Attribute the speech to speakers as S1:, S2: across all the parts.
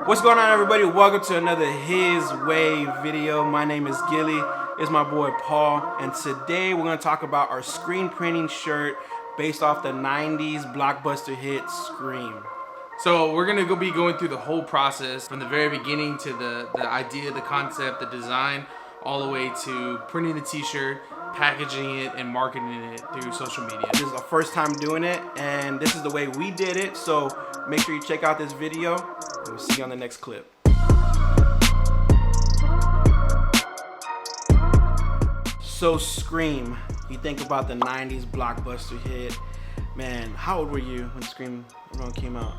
S1: What's going on, everybody? Welcome to another HisWay video. My name is Gilly. It's my boy Paul, and today we're going to talk about our screen printing shirt based off the 90s blockbuster hit Scream.
S2: So we're gonna be going through the whole process from the very beginning to the idea, the concept, the design, all the way to printing the t-shirt, packaging it, and marketing it through social media.
S1: This is our first time doing it, and this is the way we did it, so make sure you check out this video, and we'll see you on the next clip. So Scream, you think about the 90s blockbuster hit. Man, how old were you when Scream came out?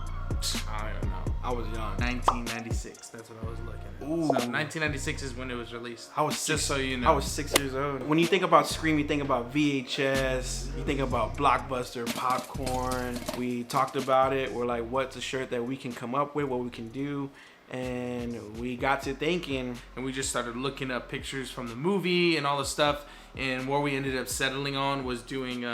S2: I don't know.
S1: I was young.
S2: 1996. That's what I was looking at.
S1: Ooh.
S2: So 1996 is when it was released.
S1: I was
S2: just so you know.
S1: I was 6 years old. When you think about Scream, you think about VHS. You think about Blockbuster, popcorn. We talked about it. We're like, what's a shirt that we can come up with? What we can do? And we got to thinking,
S2: and we just started looking up pictures from the movie and all the stuff. And where we ended up settling on was doing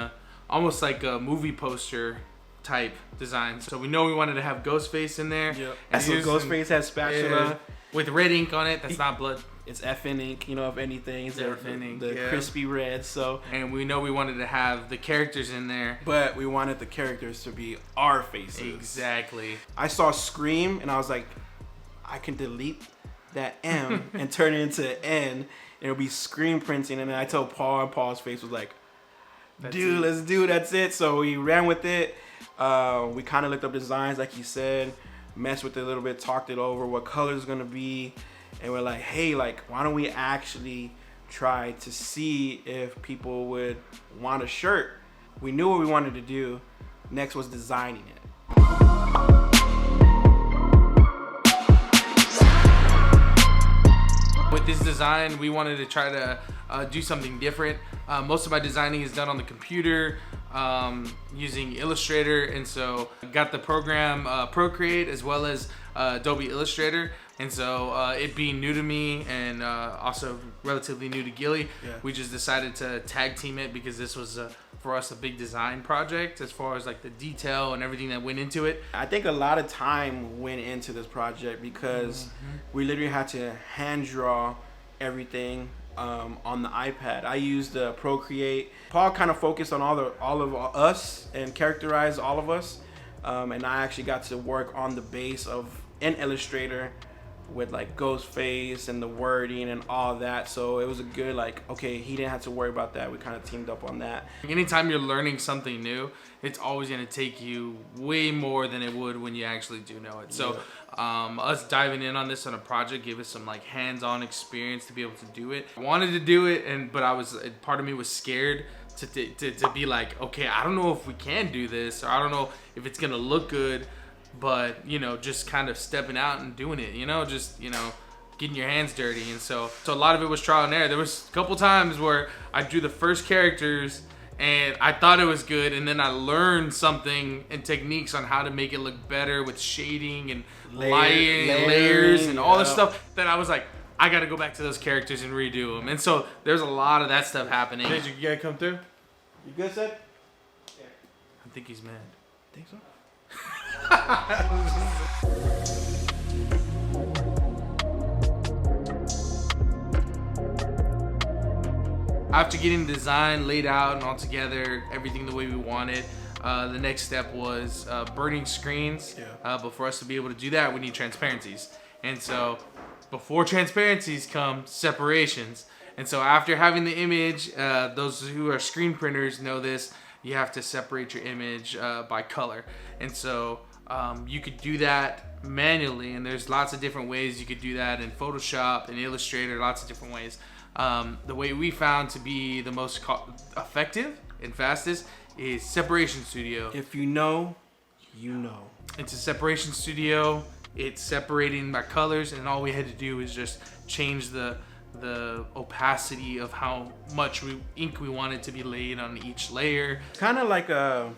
S2: almost like a movie poster type design. So we know we wanted to have Ghostface in there.
S1: Yep. And so Ghostface has spatula
S2: with red ink on it. That's not blood.
S1: It's FN ink, you know, if anything. It's
S2: FN ink,
S1: the crispy red. So,
S2: and we know we wanted to have the characters in there,
S1: but we wanted the characters to be our faces.
S2: Exactly.
S1: I saw Scream and I was like, I can delete that M and turn it into an N, and it'll be screen printing. And then I told Paul, and Paul's face was like, dude, let's do it. That's it. So we ran with it. We kind of looked up designs, like you said, messed with it a little bit, talked it over, what color is gonna be, and we're like, hey, like, why don't we actually try to see if people would want a shirt? We knew what we wanted to do. Next was designing it.
S2: With this design, we wanted to try to do something different. Most of my designing is done on the computer using Illustrator, and so I got the program Procreate as well as Adobe Illustrator. And so it being new to me and also relatively new to Gilly, we just decided to tag team it because this was for us a big design project as far as like the detail and everything that went into it.
S1: I think a lot of time went into this project because we literally had to hand draw everything on the iPad. I used Procreate. Paul kind of focused on all of us and characterized all of us, and I actually got to work on the base of in Illustrator with like Ghostface and the wording and all that. So it was a good, like, okay, he didn't have to worry about that. We kind of teamed up on that.
S2: Anytime you're learning something new, it's always going to take you way more than it would when you actually do know it. So us diving in on this on a project gave us some like hands-on experience to be able to do it. I wanted to do it, but part of me was scared to be like, okay, I don't know if we can do this, or I don't know if it's going to look good. But, you know, just kind of stepping out and doing it, you know, just, you know, getting your hands dirty. And so a lot of it was trial and error. There was a couple times where I drew the first characters and I thought it was good, and then I learned something and techniques on how to make it look better with shading and lighting and layers and all this stuff. Then I was like, I got to go back to those characters and redo them. And so there's a lot of that stuff happening.
S1: Did you gotta come through? You good, Seth?
S2: Yeah. I think he's mad.
S1: Think so?
S2: After getting the design laid out and all together, everything the way we wanted, the next step was burning screens. But for us to be able to do that, we need transparencies. And so before transparencies come separations. And so after having the image, those who are screen printers know this, you have to separate your image by color. And so you could do that manually, and there's lots of different ways you could do that in Photoshop and Illustrator, lots of different ways. The way we found to be the most effective and fastest is Separation Studio.
S1: If you know, you know.
S2: It's a Separation Studio. It's separating by colors, and all we had to do is just change the opacity of how much ink we wanted to be laid on each layer.
S1: Kind of like a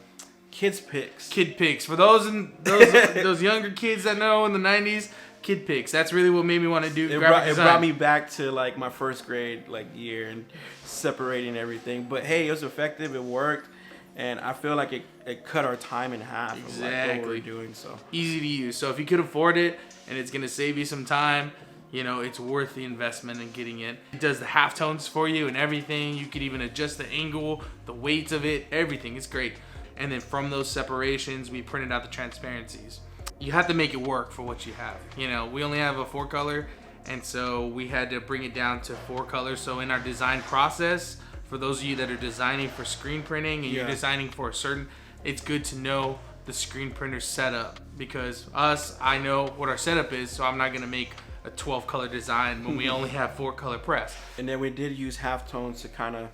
S1: Kids Picks.
S2: Kid Picks. For those those younger kids that know in the 90s, Kid Picks. That's really what made me want to do graphic design.
S1: It brought me back to like my first grade year and separating everything. But hey, it was effective. It worked. And I feel like it cut our time in half.
S2: Exactly.
S1: Of like what we were doing. So
S2: easy to use. So if you could afford it and it's gonna save you some time, you know, it's worth the investment in getting it. It does the halftones for you and everything. You could even adjust the angle, the weights of it, everything. It's great. And then from those separations, we printed out the transparencies. You have to make it work for what you have. You know, we only have a 4-color, and so we had to bring it down to 4 colors. So in our design process, for those of you that are designing for screen printing and you're designing for a certain, it's good to know the screen printer setup, because I know what our setup is, so I'm not gonna make a 12-color design when we only have 4-color press.
S1: And then we did use halftones to kind of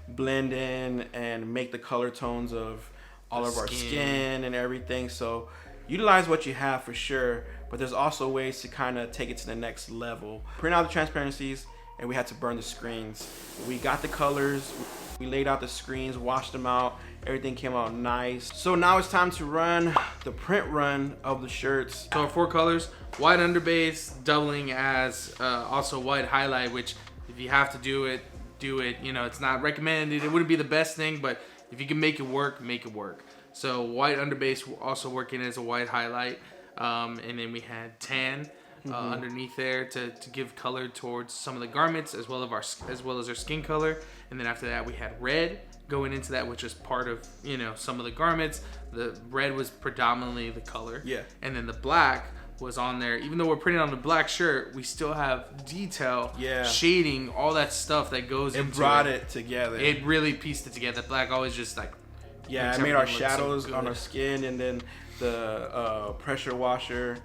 S1: blend in and make the color tones of all of our skin and everything. So utilize what you have for sure, but there's also ways to kind of take it to the next level. Print out the transparencies, and we had to burn the screens. We got the colors, we laid out the screens, washed them out, everything came out nice. So now it's time to run the print run of the shirts.
S2: So our 4 colors, white underbase, doubling as also white highlight, which if you have to do it, do it. You know, it's not recommended. It wouldn't be the best thing, but if you can make it work, make it work. So white underbase also working as a white highlight. And then we had tan underneath there to give color towards some of the garments as well as our skin color. And then after that we had red going into that, which is part of, you know, some of the garments. The red was predominantly the color.
S1: Yeah.
S2: And then the black was on there. Even though we're printing on the black shirt, we still have detail, shading, all that stuff that goes into it.
S1: It brought it together.
S2: It really pieced it together. Black always just like...
S1: Yeah, I made our shadows on our skin, and then the pressure washer,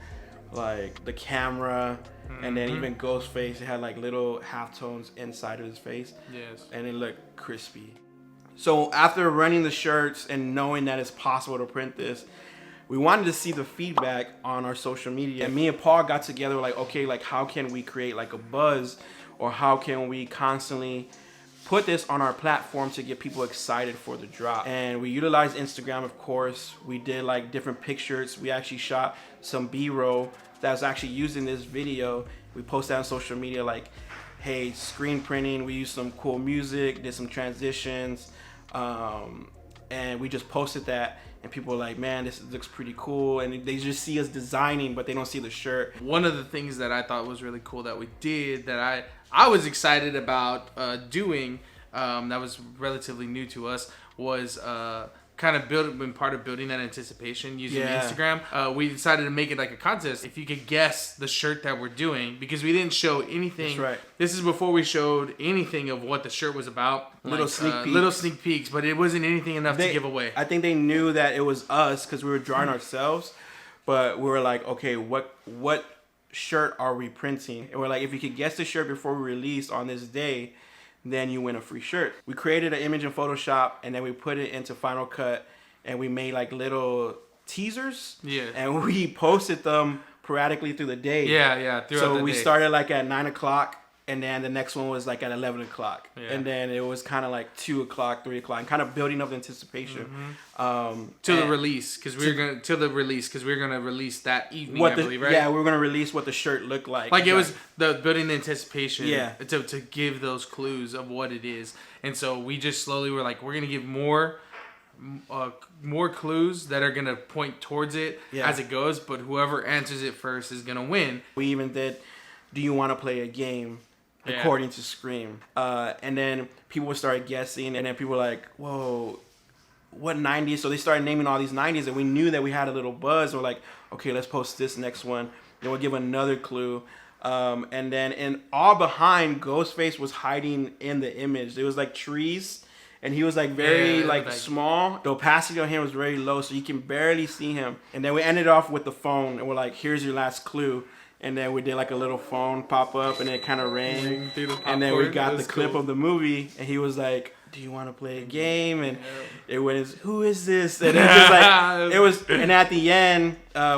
S1: like the camera, and then even Ghostface, it had like little halftones inside of his face.
S2: Yes.
S1: And it looked crispy. So after running the shirts and knowing that it's possible to print this, we wanted to see the feedback on our social media. And me and Paul got together like, okay, like how can we create like a buzz, or how can we constantly put this on our platform to get people excited for the drop? And we utilized Instagram, of course. We did like different pictures. We actually shot some B-roll that was actually used in this video. We posted on social media like, hey, screen printing. We used some cool music, did some transitions, and we just posted that. And people were like, man, this looks pretty cool. And they just see us designing, but they don't see the shirt.
S2: One of the things that I thought was really cool that we did, that I was excited about doing, that was relatively new to us, was kind of been part of building that anticipation using Instagram. We decided to make it like a contest. If you could guess the shirt that we're doing, because we didn't show anything.
S1: That's right.
S2: This is before we showed anything of what the shirt was about.
S1: Little
S2: sneak peeks, but it wasn't anything enough to give away.
S1: I think they knew that it was us because we were drawing ourselves, but we were like, okay, what shirt are we printing? And we're like, if you could guess the shirt before we release on this day, then you win a free shirt. We created an image in Photoshop, and then we put it into Final Cut, and we made like little teasers. Yeah. And we posted them sporadically through the day.
S2: Yeah.
S1: So we started like at 9 o'clock, and then the next one was like at 11 o'clock. Yeah. And then it was kind of like 2 o'clock, 3 o'clock, and kind of building up the anticipation.
S2: To the release, because we're gonna release that evening, I believe, right?
S1: Yeah, we were gonna release what the shirt looked like.
S2: Like it was the building the anticipation. Yeah. To give those clues of what it is, and so we just slowly were like, we're gonna give more clues that are gonna point towards it as it goes. But whoever answers it first is gonna win.
S1: We even did, do you want to play a game? According to Scream. And then people started guessing, and then people were like, whoa, what 90s? So they started naming all these 90s, and we knew that we had a little buzz. We're like, okay, let's post this next one. Then we'll give another clue. And then all behind, Ghostface was hiding in the image. There was like trees, and he was like very small. The opacity on him was very low, so you can barely see him. And then we ended off with the phone, and we're like, here's your last clue. And then we did like a little phone pop up, and it kind of rang. And then we got the clip of the movie, and he was like, do you want to play a game? And it was, who is this? And it was like, and at the end,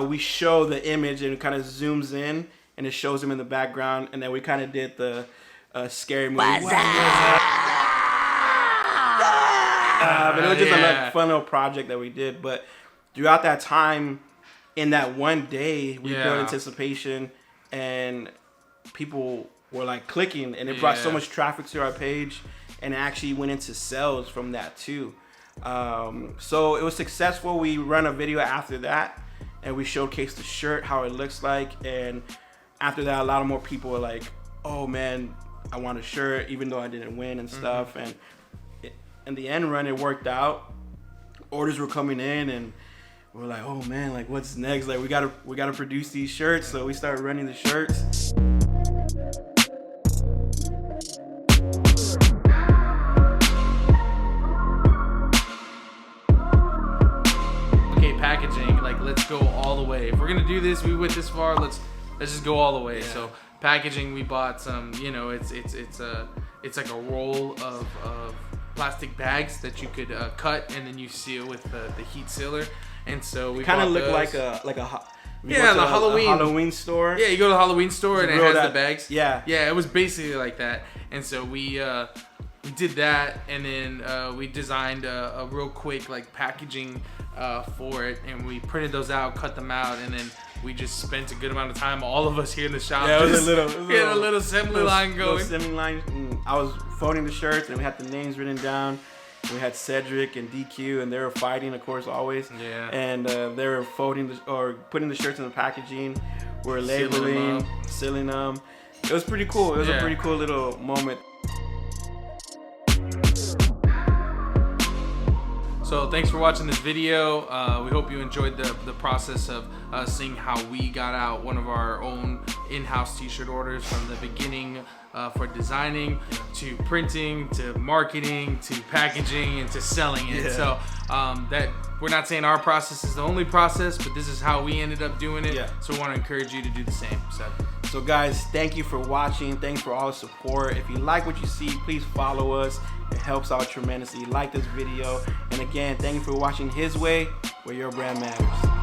S1: we show the image, and it kind of zooms in, and it shows him in the background. And then we kind of did the scary movie. But it was just a fun little project that we did. But throughout that time, in that one day, we built anticipation, and people were like clicking, and it brought so much traffic to our page, and it actually went into sales from that too. So it was successful. We run a video after that, and we showcased the shirt, how it looks like. And after that, a lot of more people were like, "Oh man, I want a shirt," even though I didn't win and stuff. And in the end run, it worked out. Orders were coming in, and we're like, "Oh man, like what's next? Like we gotta produce these shirts." So we started running the shirts.
S2: Packaging, like let's go all the way. If we're gonna do this, we went this far, let's just go all the way. Yeah. So packaging, we bought some, you know, it's like a roll of plastic bags that you could cut, and then you seal with the heat sealer. And so we
S1: kind of look
S2: those.
S1: like a
S2: the
S1: Halloween store.
S2: Yeah, you go to the Halloween store and it has the bags.
S1: Yeah,
S2: it was basically like that. And so we did that, and then we designed a real quick like packaging for it, and we printed those out, cut them out, and then we just spent a good amount of time, all of us here in the shop.
S1: Yeah, it was a
S2: little assembly line going.
S1: Assembly line. I was folding the shirts, and we had the names written down. We had Cedric and DQ, and they were fighting, of course, always.
S2: Yeah.
S1: And they were putting the shirts in the packaging. We're labeling, sealing them. It was pretty cool. It was a pretty cool little moment.
S2: So thanks for watching this video. We hope you enjoyed the process of seeing how we got out one of our own in-house t-shirt orders from the beginning, for designing to printing to marketing to packaging and to selling it. So that we're not saying our process is the only process, but this is how we ended up doing it. So we want to encourage you to do the same.
S1: So guys, thank you for watching. Thanks for all the support. If you like what you see, please follow us. It helps out tremendously. Like this video. And again, thank you for watching HisWay, where your brand matters.